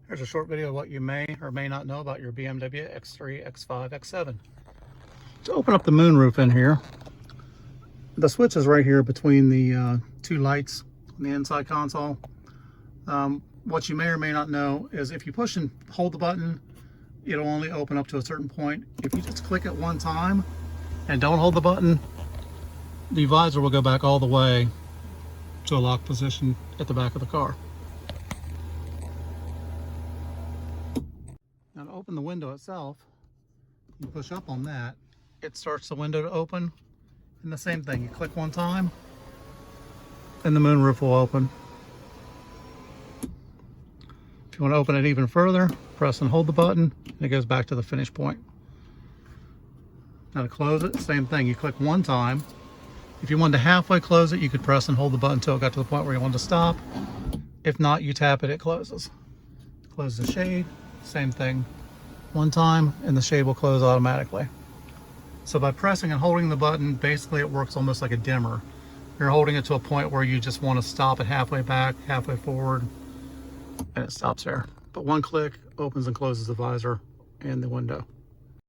Here's a short video of what you may or may not know about your BMW X3, X5, X7. To open up the moonroof in here, the switch is right here between the two lights on the inside console. What you may or may not know is if you push and hold the button, it'll only open up to a certain point. If you just click it one time and don't hold the button, the visor will go back all the way to a lock position at the back of the car. Now to open the window itself, you push up on that, it starts the window to open. And the same thing, you click one time, and the moonroof will open. If you want to open it even further, press and hold the button, and it goes back to the finish point. Now to close it, same thing, you click one time. If you wanted to halfway close it, you could press and hold the button until it got to the point where you wanted to stop. If not, you tap it, it closes. Close the shade, same thing. One time, and the shade will close automatically. So by pressing and holding the button, basically it works almost like a dimmer. You're holding it to a point where you just want to stop it halfway back, halfway forward, and it stops there. But one click opens and closes the visor and the window.